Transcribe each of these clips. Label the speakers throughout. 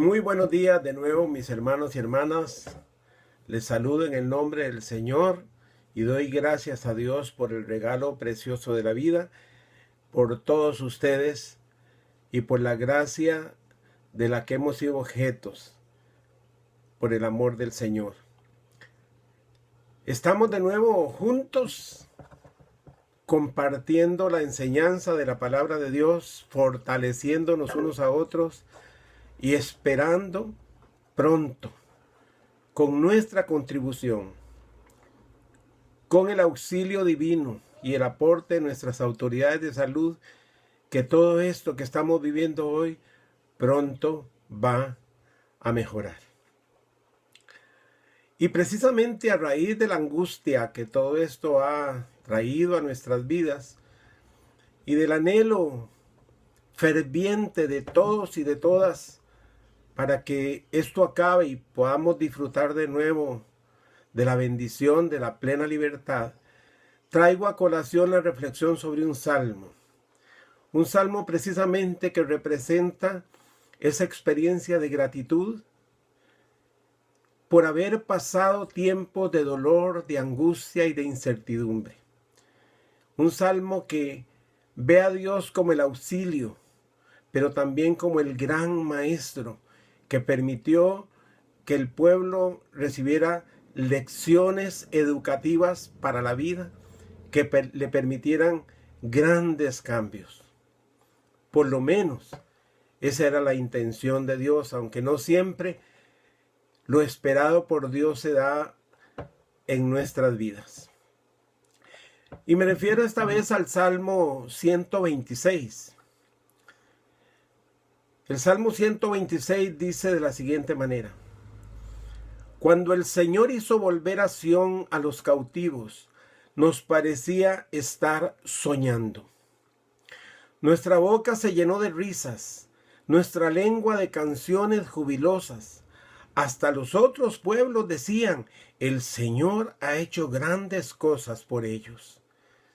Speaker 1: Muy buenos días de nuevo, mis hermanos y hermanas. Les saludo en el nombre del Señor y doy gracias a Dios por el regalo precioso de la vida, por todos ustedes y por la gracia de la que hemos sido objetos, por el amor del Señor. Estamos de nuevo juntos compartiendo la enseñanza de la palabra de Dios, fortaleciéndonos unos a otros y esperando pronto, con nuestra contribución, con el auxilio divino y el aporte de nuestras autoridades de salud, que todo esto que estamos viviendo hoy pronto va a mejorar. Y precisamente a raíz de la angustia que todo esto ha traído a nuestras vidas y del anhelo ferviente de todos y de todas para que esto acabe y podamos disfrutar de nuevo de la bendición de la plena libertad, traigo a colación la reflexión sobre un salmo precisamente que representa esa experiencia de gratitud por haber pasado tiempos de dolor, de angustia y de incertidumbre. Un salmo que ve a Dios como el auxilio, pero también como el gran maestro que permitió que el pueblo recibiera lecciones educativas para la vida, que le permitieran grandes cambios. Por lo menos esa era la intención de Dios, aunque no siempre lo esperado por Dios se da en nuestras vidas. Y me refiero esta vez al Salmo 126. El Salmo 126 dice de la siguiente manera: Cuando el Señor hizo volver a Sión a los cautivos, nos parecía estar soñando. Nuestra boca se llenó de risas, nuestra lengua de canciones jubilosas. Hasta los otros pueblos decían: el Señor ha hecho grandes cosas por ellos.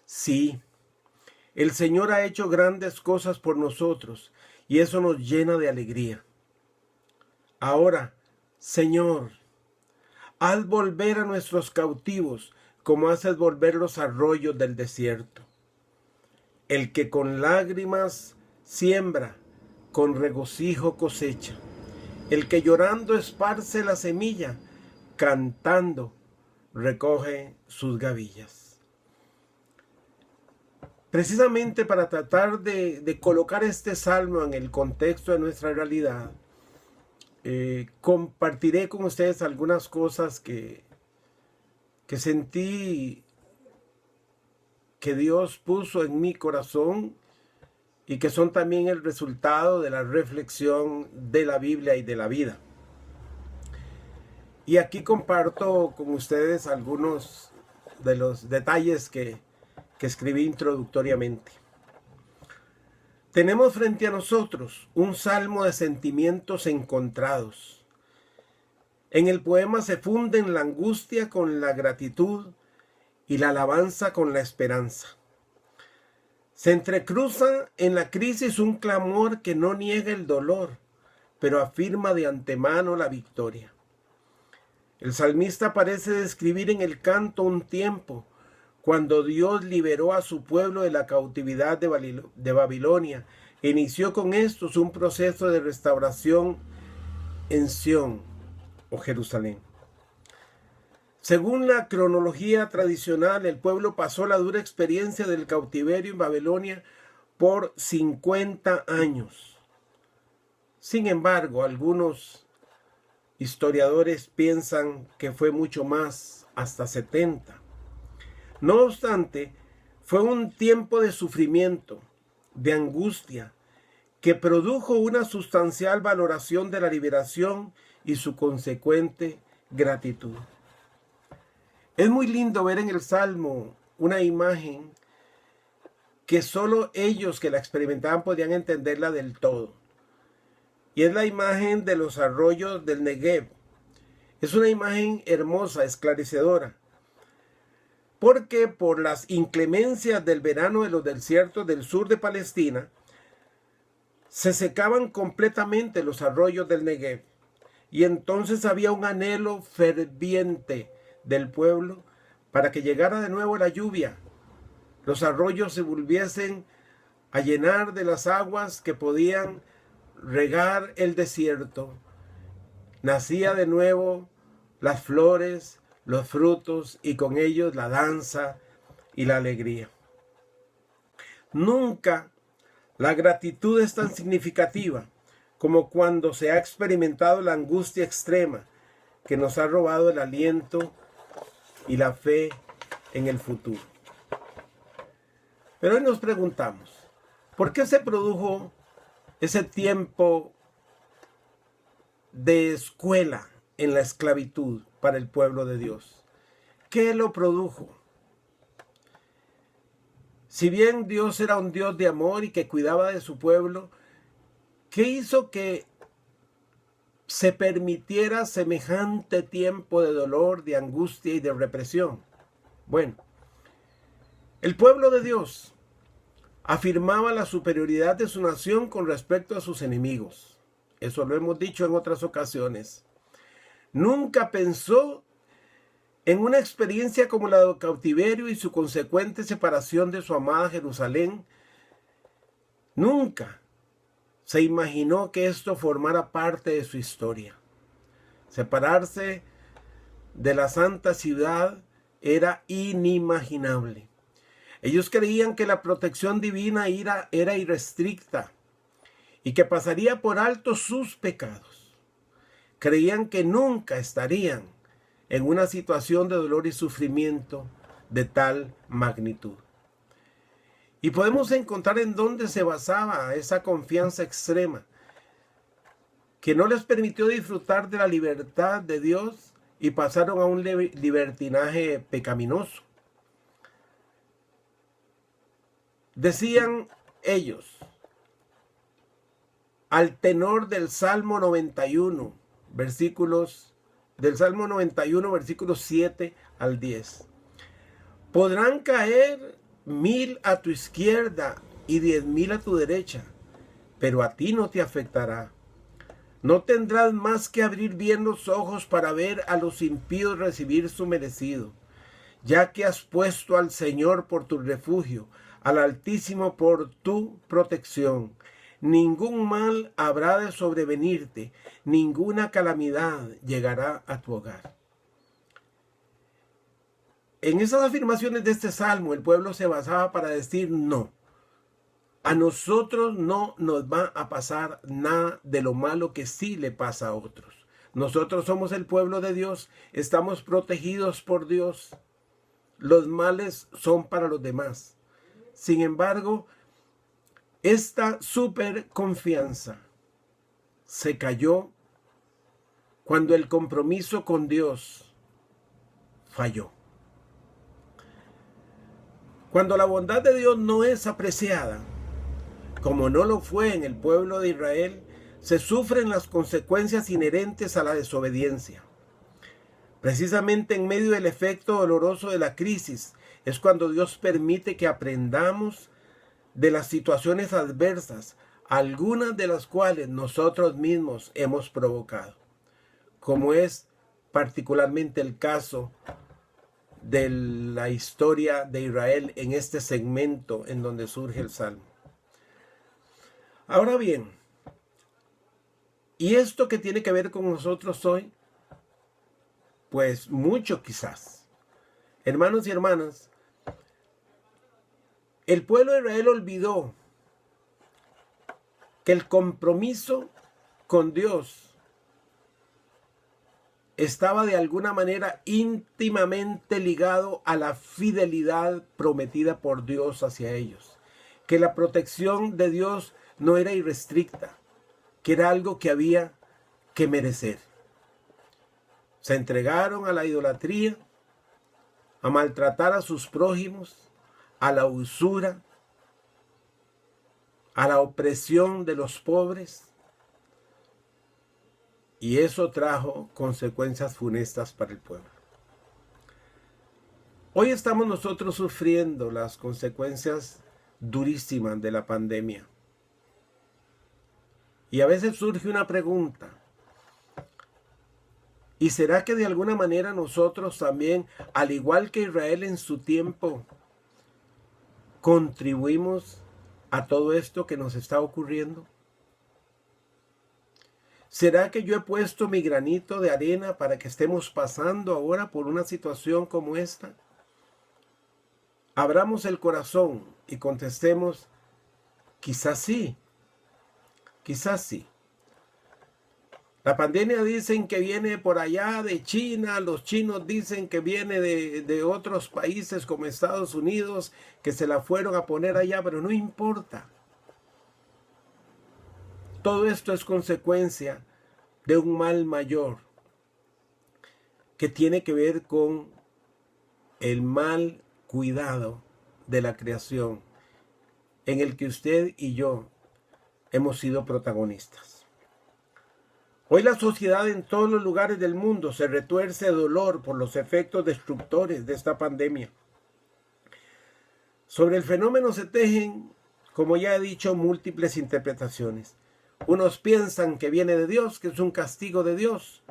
Speaker 1: Sí, el Señor ha hecho grandes cosas por nosotros y eso nos llena de alegría. Ahora, Señor, haz volver a nuestros cautivos como haces volver los arroyos del desierto. El que con lágrimas siembra, con regocijo cosecha. El que llorando esparce la semilla, cantando recoge sus gavillas. Precisamente para tratar de colocar este salmo en el contexto de nuestra realidad, compartiré con ustedes algunas cosas que sentí que Dios puso en mi corazón y que son también el resultado de la reflexión de la Biblia y de la vida. Y aquí comparto con ustedes algunos de los detalles que escribí introductoriamente. Tenemos frente a nosotros un salmo de sentimientos encontrados. En el poema se funden la angustia con la gratitud y la alabanza con la esperanza. Se entrecruza en la crisis un clamor que no niega el dolor, pero afirma de antemano la victoria. El salmista parece describir en el canto un tiempo cuando Dios liberó a su pueblo de la cautividad de Babilonia e inició con estos un proceso de restauración en Sión o Jerusalén. Según la cronología tradicional, el pueblo pasó la dura experiencia del cautiverio en Babilonia por 50 años. Sin embargo, algunos historiadores piensan que fue mucho más, hasta 70. No obstante, fue un tiempo de sufrimiento, de angustia, que produjo una sustancial valoración de la liberación y su consecuente gratitud. Es muy lindo ver en el Salmo una imagen que solo ellos que la experimentaban podían entenderla del todo. Y es la imagen de los arroyos del Negev. Es una imagen hermosa, esclarecedora, porque por las inclemencias del verano de los desiertos del sur de Palestina, se secaban completamente los arroyos del Negev. Y entonces había un anhelo ferviente del pueblo para que llegara de nuevo la lluvia, los arroyos se volviesen a llenar de las aguas que podían regar el desierto. Nacía de nuevo las flores, los frutos y con ellos la danza y la alegría. Nunca la gratitud es tan significativa como cuando se ha experimentado la angustia extrema que nos ha robado el aliento y la fe en el futuro. Pero hoy nos preguntamos, ¿por qué se produjo ese tiempo de escuela en la esclavitud para el pueblo de Dios? ¿Qué lo produjo? Si bien Dios era un Dios de amor y que cuidaba de su pueblo, ¿qué hizo que se permitiera semejante tiempo de dolor, de angustia y de represión? Bueno, el pueblo de Dios afirmaba la superioridad de su nación con respecto a sus enemigos. Eso lo hemos dicho en otras ocasiones. Nunca pensó en una experiencia como la del cautiverio y su consecuente separación de su amada Jerusalén. Nunca se imaginó que esto formara parte de su historia. Separarse de la santa ciudad era inimaginable. Ellos creían que la protección divina era irrestricta y que pasaría por alto sus pecados. Creían que nunca estarían en una situación de dolor y sufrimiento de tal magnitud. Y podemos encontrar en dónde se basaba esa confianza extrema, que no les permitió disfrutar de la libertad de Dios y pasaron a un libertinaje pecaminoso. Decían ellos, al tenor del Salmo 91, versículos 7 al 10. Podrán caer 1000 a tu izquierda y 10,000 a tu derecha, pero a ti no te afectará. No tendrás más que abrir bien los ojos para ver a los impíos recibir su merecido, ya que has puesto al Señor por tu refugio, al Altísimo por tu protección. Ningún mal habrá de sobrevenirte, ninguna calamidad llegará a tu hogar. En esas afirmaciones de este salmo, el pueblo se basaba para decir no. A nosotros no nos va a pasar nada de lo malo que sí le pasa a otros. Nosotros somos el pueblo de Dios, estamos protegidos por Dios. Los males son para los demás. Sin embargo, esta super confianza se cayó cuando el compromiso con Dios falló. Cuando la bondad de Dios no es apreciada, como no lo fue en el pueblo de Israel, se sufren las consecuencias inherentes a la desobediencia. Precisamente en medio del efecto doloroso de la crisis es cuando Dios permite que aprendamos de las situaciones adversas, algunas de las cuales nosotros mismos hemos provocado, como es particularmente el caso de la historia de Israel en este segmento en donde surge el Salmo. Ahora bien, ¿y esto qué tiene que ver con nosotros hoy? Pues mucho quizás. Hermanos y hermanas, el pueblo de Israel olvidó que el compromiso con Dios estaba de alguna manera íntimamente ligado a la fidelidad prometida por Dios hacia ellos. Que la protección de Dios no era irrestricta, que era algo que había que merecer. Se entregaron a la idolatría, a maltratar a sus prójimos, a la usura, a la opresión de los pobres. Y eso trajo consecuencias funestas para el pueblo. Hoy estamos nosotros sufriendo las consecuencias durísimas de la pandemia. Y a veces surge una pregunta. ¿Y será que de alguna manera nosotros también, al igual que Israel en su tiempo, contribuimos a todo esto que nos está ocurriendo? ¿Será que yo he puesto mi granito de arena para que estemos pasando ahora por una situación como esta? Abramos el corazón y contestemos, quizás sí, quizás sí. La pandemia dicen que viene por allá de China, los chinos dicen que viene de otros países como Estados Unidos, que se la fueron a poner allá, pero no importa. Todo esto es consecuencia de un mal mayor que tiene que ver con el mal cuidado de la creación en el que usted y yo hemos sido protagonistas. Hoy la sociedad en todos los lugares del mundo se retuerce de dolor por los efectos destructores de esta pandemia. Sobre el fenómeno se tejen, como ya he dicho, múltiples interpretaciones. Unos piensan que viene de Dios, que es un castigo de Dios.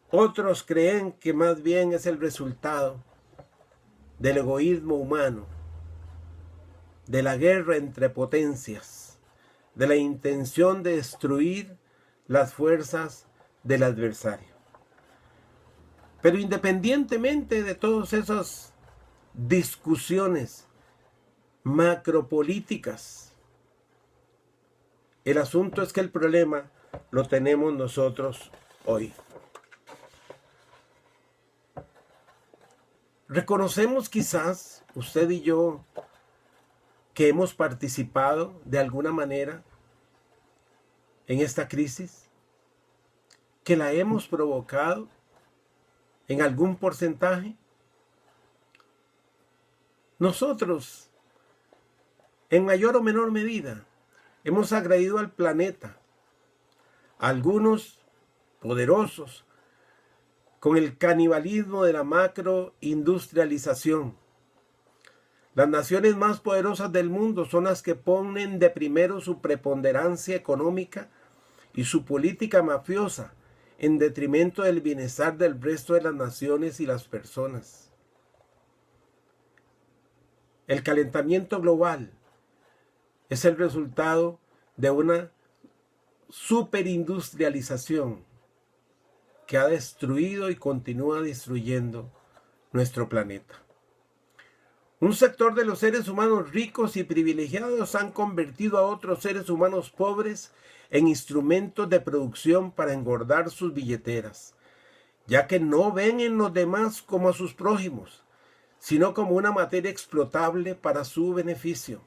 Speaker 1: Otros creen que más bien es el resultado del egoísmo humano, de la guerra entre potencias, de la intención de destruir las fuerzas del adversario. Pero independientemente de todas esas discusiones macropolíticas, el asunto es que el problema lo tenemos nosotros hoy. Reconocemos quizás, usted y yo, que hemos participado de alguna manera en esta crisis, que la hemos provocado en algún porcentaje. Nosotros, en mayor o menor medida, hemos agredido al planeta, algunos poderosos, con el canibalismo de la macroindustrialización. Las naciones más poderosas del mundo son las que ponen de primero su preponderancia económica y su política mafiosa en detrimento del bienestar del resto de las naciones y las personas. El calentamiento global es el resultado de una superindustrialización que ha destruido y continúa destruyendo nuestro planeta. Un sector de los seres humanos ricos y privilegiados han convertido a otros seres humanos pobres en instrumentos de producción para engordar sus billeteras, ya que no ven en los demás como a sus prójimos, sino como una materia explotable para su beneficio.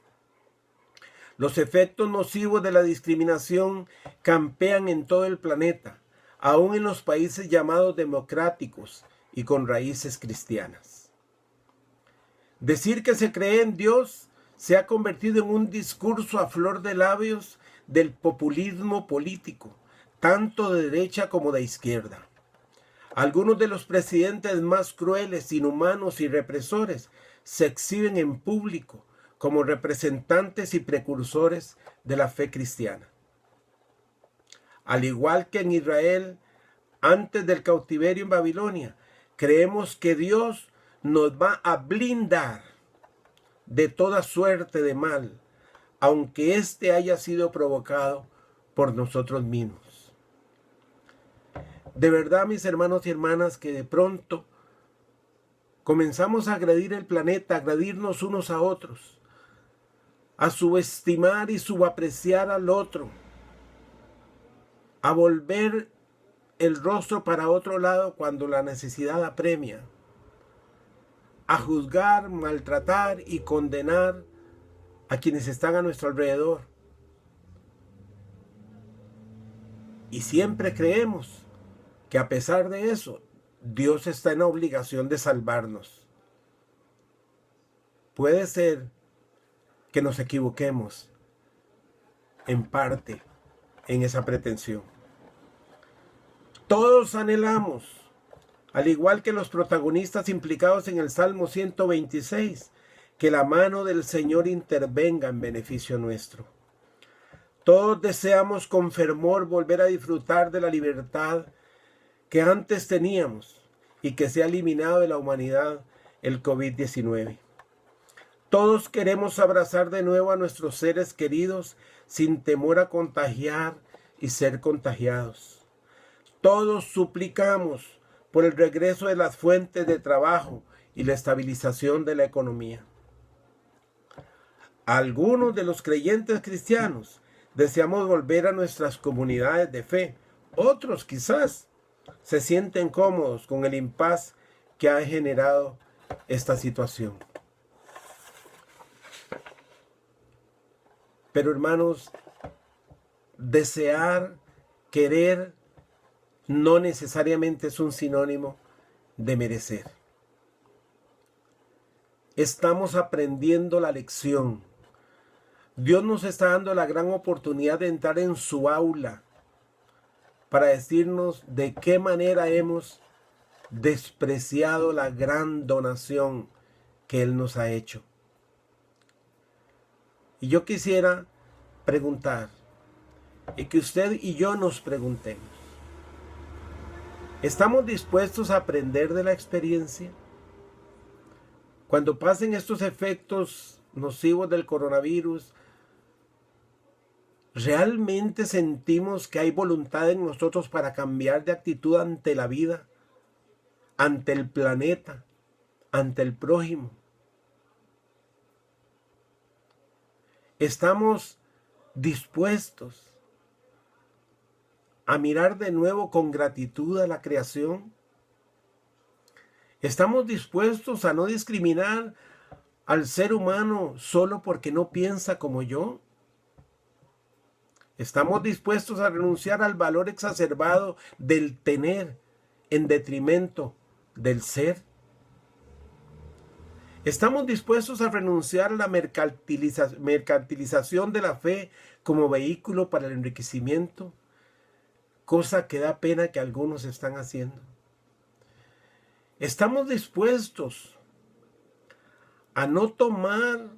Speaker 1: Los efectos nocivos de la discriminación campean en todo el planeta, aún en los países llamados democráticos y con raíces cristianas. Decir que se cree en Dios se ha convertido en un discurso a flor de labios del populismo político, tanto de derecha como de izquierda. Algunos de los presidentes más crueles, inhumanos y represores se exhiben en público como representantes y precursores de la fe cristiana. Al igual que en Israel, antes del cautiverio en Babilonia, creemos que Dios nos va a blindar de toda suerte de mal, aunque éste haya sido provocado por nosotros mismos. De verdad, mis hermanos y hermanas, que de pronto comenzamos a agredir el planeta, a agredirnos unos a otros, a subestimar y subapreciar al otro, a volver el rostro para otro lado cuando la necesidad apremia, a juzgar, maltratar y condenar a quienes están a nuestro alrededor. Y siempre creemos que a pesar de eso, Dios está en la obligación de salvarnos. Puede ser que nos equivoquemos en parte en esa pretensión. Todos anhelamos, al igual que los protagonistas implicados en el Salmo 126, que la mano del Señor intervenga en beneficio nuestro. Todos deseamos con fervor volver a disfrutar de la libertad que antes teníamos y que se ha eliminado de la humanidad el COVID-19. Todos queremos abrazar de nuevo a nuestros seres queridos sin temor a contagiar y ser contagiados. Todos suplicamos por el regreso de las fuentes de trabajo y la estabilización de la economía. Algunos de los creyentes cristianos deseamos volver a nuestras comunidades de fe. Otros quizás se sienten cómodos con el impas que ha generado esta situación. Pero hermanos, desear, querer, no necesariamente es un sinónimo de merecer. Estamos aprendiendo la lección. Dios nos está dando la gran oportunidad de entrar en su aula para decirnos de qué manera hemos despreciado la gran donación que Él nos ha hecho. Y yo quisiera preguntar, y que usted y yo nos preguntemos, ¿estamos dispuestos a aprender de la experiencia? Cuando pasen estos efectos nocivos del coronavirus, ¿realmente sentimos que hay voluntad en nosotros para cambiar de actitud ante la vida, ante el planeta, ante el prójimo? ¿Estamos dispuestos a mirar de nuevo con gratitud a la creación? ¿Estamos dispuestos a no discriminar al ser humano solo porque no piensa como yo? ¿Estamos dispuestos a renunciar al valor exacerbado del tener en detrimento del ser? ¿Estamos dispuestos a renunciar a la mercantilización de la fe como vehículo para el enriquecimiento? Cosa que da pena que algunos están haciendo. ¿Estamos dispuestos a no tomar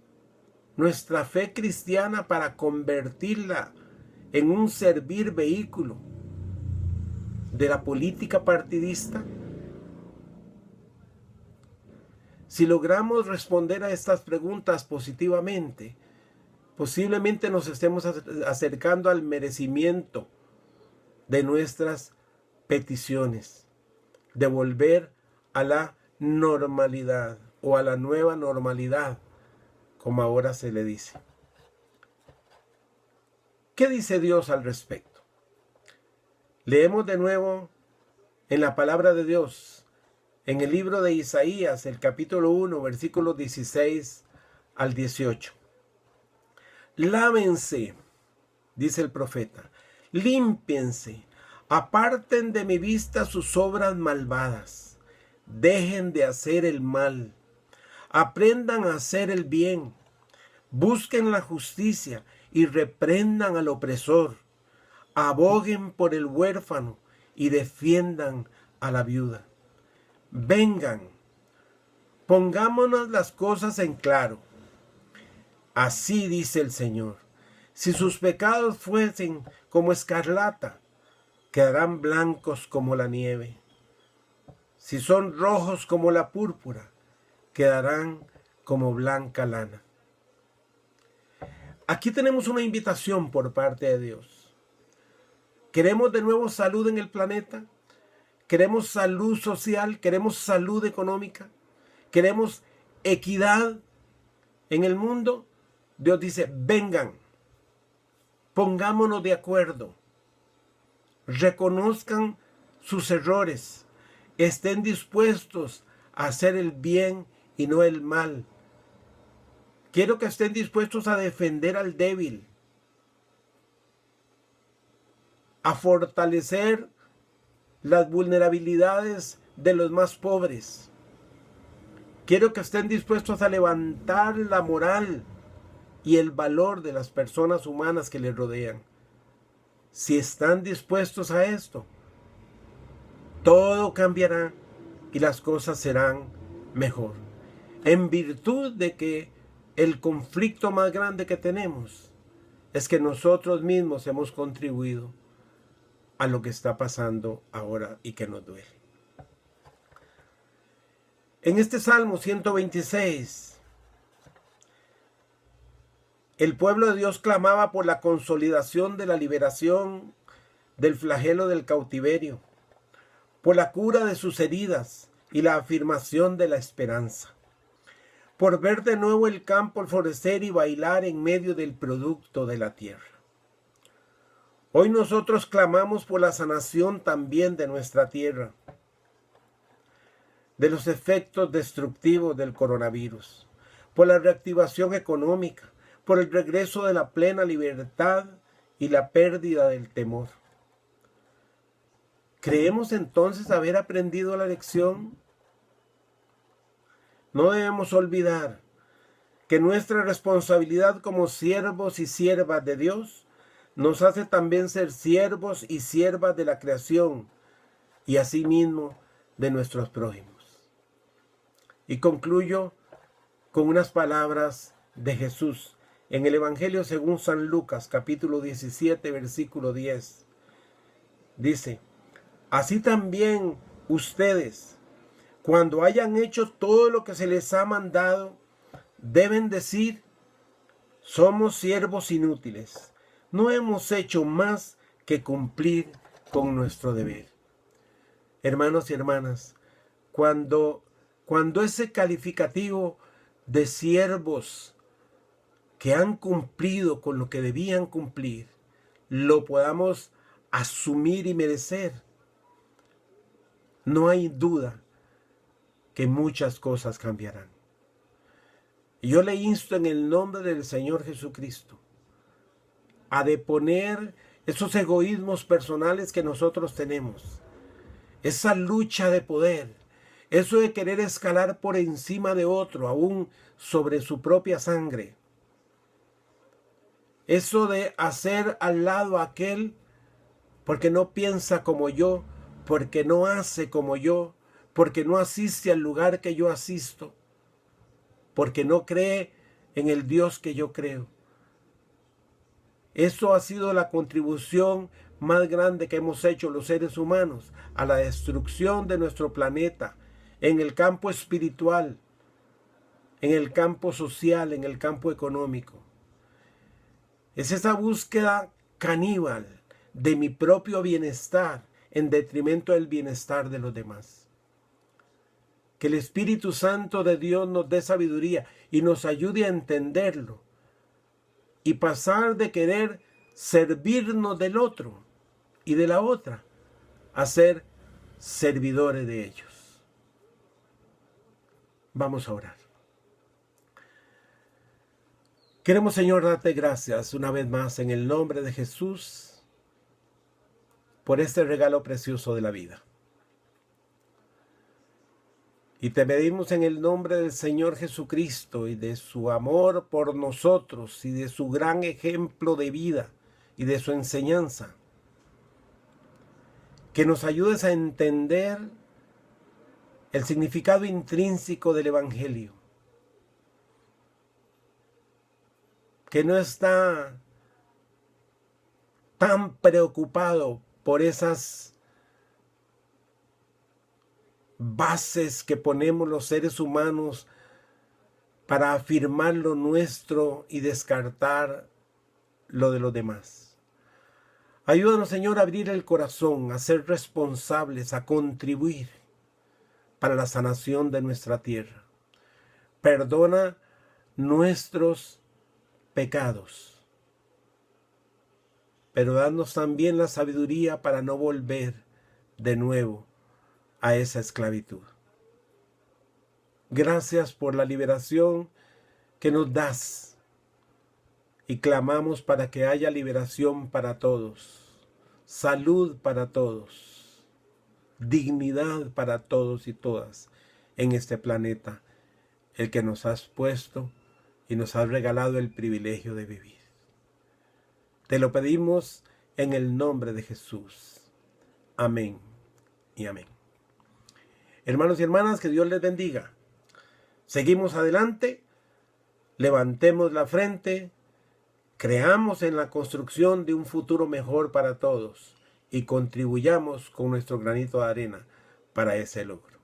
Speaker 1: nuestra fe cristiana para convertirla en un servir vehículo de la política partidista? Si logramos responder a estas preguntas positivamente, posiblemente nos estemos acercando al merecimiento de nuestras peticiones, de volver a la normalidad o a la nueva normalidad, como ahora se le dice. ¿Qué dice Dios al respecto? Leemos de nuevo en la palabra de Dios, en el libro de Isaías, el capítulo 1, versículos 16 al 18. Lávense, dice el profeta, límpiense, aparten de mi vista sus obras malvadas, dejen de hacer el mal, aprendan a hacer el bien, busquen la justicia y reprendan al opresor, aboguen por el huérfano y defiendan a la viuda. Vengan, pongámonos las cosas en claro. Así dice el Señor, si sus pecados fuesen como escarlata, quedarán blancos como la nieve. Si son rojos como la púrpura, quedarán como blanca lana. Aquí tenemos una invitación por parte de Dios. ¿Queremos de nuevo salud en el planeta? ¿Queremos salud social? ¿Queremos salud económica? ¿Queremos equidad en el mundo? Dios dice, vengan, pongámonos de acuerdo, reconozcan sus errores, estén dispuestos a hacer el bien y no el mal. Quiero que estén dispuestos a defender al débil, a fortalecer las vulnerabilidades de los más pobres. Quiero que estén dispuestos a levantar la moral y el valor de las personas humanas que les rodean. Si están dispuestos a esto, todo cambiará y las cosas serán mejor. En virtud de que el conflicto más grande que tenemos es que nosotros mismos hemos contribuido a lo que está pasando ahora y que nos duele. En este Salmo 126, el pueblo de Dios clamaba por la consolidación de la liberación del flagelo del cautiverio, por la cura de sus heridas y la afirmación de la esperanza, por ver de nuevo el campo florecer y bailar en medio del producto de la tierra. Hoy nosotros clamamos por la sanación también de nuestra tierra, de los efectos destructivos del coronavirus, por la reactivación económica, por el regreso de la plena libertad y la pérdida del temor. ¿Creemos entonces haber aprendido la lección? No debemos olvidar que nuestra responsabilidad como siervos y siervas de Dios nos hace también ser siervos y siervas de la creación y asimismo de nuestros prójimos. Y concluyo con unas palabras de Jesús en el Evangelio según San Lucas, capítulo 17, versículo 10. Dice: así también ustedes, cuando hayan hecho todo lo que se les ha mandado, deben decir: somos siervos inútiles, no hemos hecho más que cumplir con nuestro deber. Hermanos y hermanas, cuando ese calificativo de siervos que han cumplido con lo que debían cumplir, lo podamos asumir y merecer, no hay duda que muchas cosas cambiarán. Y yo le insto en el nombre del Señor Jesucristo a deponer esos egoísmos personales que nosotros tenemos, esa lucha de poder, eso de querer escalar por encima de otro, aún sobre su propia sangre, eso de hacer al lado a aquel porque no piensa como yo, porque no hace como yo, porque no asiste al lugar que yo asisto, porque no cree en el Dios que yo creo. Eso ha sido la contribución más grande que hemos hecho los seres humanos a la destrucción de nuestro planeta, en el campo espiritual, en el campo social, en el campo económico. Es esa búsqueda caníbal de mi propio bienestar en detrimento del bienestar de los demás. Que el Espíritu Santo de Dios nos dé sabiduría y nos ayude a entenderlo y pasar de querer servirnos del otro y de la otra a ser servidores de ellos. Vamos a orar. Queremos, Señor, darte gracias una vez más en el nombre de Jesús por este regalo precioso de la vida. Y te pedimos en el nombre del Señor Jesucristo y de su amor por nosotros y de su gran ejemplo de vida y de su enseñanza, que nos ayudes a entender el significado intrínseco del Evangelio, que no está tan preocupado por esas bases que ponemos los seres humanos para afirmar lo nuestro y descartar lo de los demás. Ayúdanos, Señor, a abrir el corazón, a ser responsables, a contribuir para la sanación de nuestra tierra. Perdona nuestros pecados, pero danos también la sabiduría para no volver de nuevo a esa esclavitud. Gracias por la liberación que nos das y clamamos para que haya liberación para todos, salud para todos, dignidad para todos y todas en este planeta, el que nos has puesto y nos has regalado el privilegio de vivir. Te lo pedimos en el nombre de Jesús. Amén y amén. Hermanos y hermanas, que Dios les bendiga. Seguimos adelante, levantemos la frente, Creamos en la construcción de un futuro mejor para todos y contribuyamos con nuestro granito de arena para ese logro.